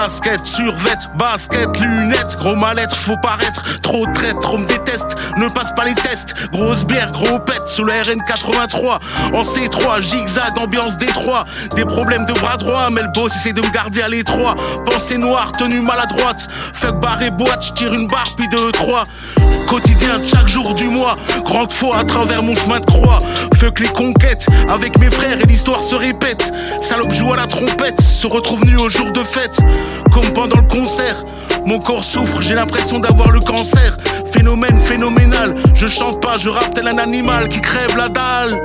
casquette, survêt, basket, lunettes, gros mal-être, faut paraître, trop de traite, trop me déteste, ne passe pas les tests, grosse bière, gros pète, sous la RN83, en C3, zigzag, ambiance Détroit, des problèmes de bras droit, mais le boss essaie de me garder à l'étroit, pensée noire, tenue maladroite, fuck bar et boîte, j'tire une barre puis deux, trois, quotidien, chaque jour du mois, grande foi à travers mon chemin de croix, fuck les conquêtes, avec mes frères et l'histoire se répète, salope joue à la trompette, se retrouve nu au jour de fête, comme pendant le concert, mon corps souffre, j'ai l'impression d'avoir le cancer, phénomène phénoménal, je chante pas, je rappe tel un animal qui crève la dalle.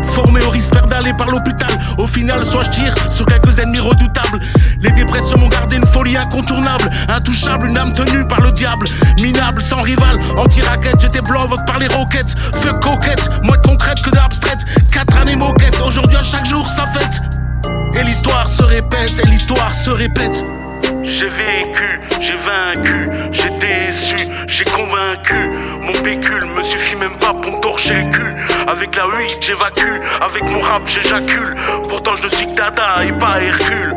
Formé au risque d'aller par l'hôpital. Au final, soit je tire sur quelques ennemis redoutables. Les dépressions m'ont gardé une folie incontournable. Intouchable, une âme tenue par le diable. Minable, sans rival, anti-raquette. J'étais blanc, vote par les roquettes. Fuck coquette, moins de concrète que de abstraite. 4 années moquette, aujourd'hui à chaque jour ça fête. Et l'histoire se répète, et l'histoire se répète. J'ai vécu, j'ai vaincu, j'ai déçu, j'ai convaincu. Mon pécule me suffit même pas pour me torcher le cul. Avec la 8 j'évacue, avec mon rap j'éjacule. Pourtant je ne suis que Dada et pas Hercule.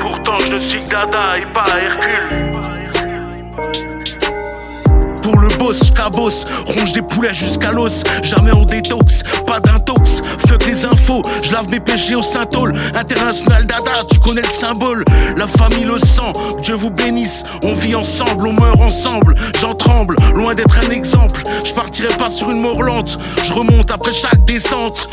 Pourtant je ne suis que Dada et pas Hercule. Pour le boss, j'cabosse, ronge des poulets jusqu'à l'os. Jamais en détox, pas d'intox. Fuck les infos, j'lave mes péchés au Saint-Aul. International Dada, tu connais le symbole. La famille le sang, Dieu vous bénisse. On vit ensemble, on meurt ensemble. J'en tremble, loin d'être un exemple. J'partirai pas sur une mort lente. J'remonte après chaque descente.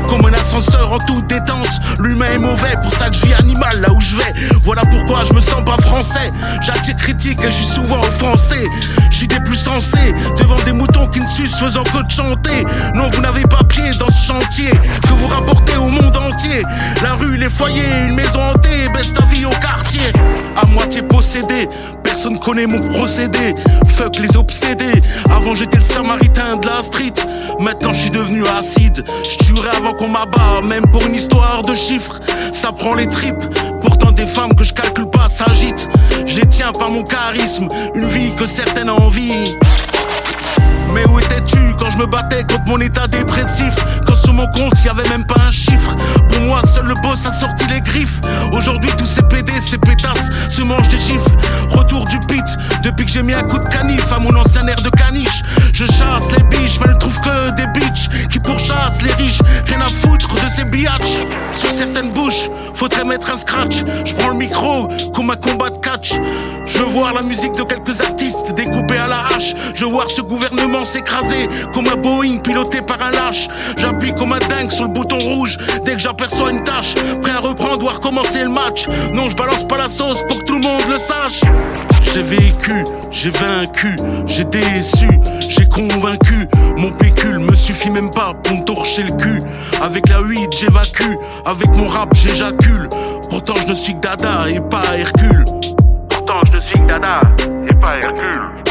Comme un ascenseur en toute détente. L'humain est mauvais, pour ça que je vis animal là où je vais. Voilà pourquoi je me sens pas français. J'attire critique et je suis souvent offensé. Je suis des plus sensés devant des moutons qui ne sucent faisant que de chanter. Non, vous n'avez pas pied dans ce chantier que vous rapportez au monde entier. La rue, les foyers, une maison hantée, baisse ta vie au quartier. À moitié possédé, personne connaît mon procédé. Fuck les obsédés. Avant j'étais le samaritain de la street. Maintenant je suis devenu acide. Je tuerai avant qu'on m'abat, même pour une histoire de chiffres. Ça prend les tripes. Pourtant des femmes que je calcule pas s'agitent. Je les tiens par mon charisme. Une vie que certaines envient. Mais où étais-tu quand je me battais contre mon état dépressif? Quand sur mon compte y'avait même pas un chiffre. Pour moi seul le boss a sorti les griffes. Aujourd'hui tous ces PD, ces pétasses se mangent des chiffres. Retour du pit, depuis que j'ai mis un coup de canif à mon ancien air de caniche. Je chasse les biches, mais ne trouve que des bitches qui pourchassent les riches. Rien à foutre de ces biatchs. Sur certaines bouches, faudrait mettre un scratch. Je prends le micro comme un combat de catch. Je veux voir la musique de quelques artistes découpée à la hache. Je veux voir ce gouvernement s'écraser comme un Boeing piloté par un lâche. J'appuie comme un dingue sur le bouton rouge dès que j'aperçois une tâche. Prêt à reprendre ou à recommencer le match. Non, je balance pas la sauce pour que tout le monde le sache. J'ai vécu, j'ai vaincu, j'ai déçu, j'ai convaincu. Mon pécule me suffit même pas pour me torcher le cul. Avec la 8 j'évacue, avec mon rap j'éjacule. Pourtant je ne suis que Dada et pas Hercule. Pourtant je ne suis que Dada et pas Hercule.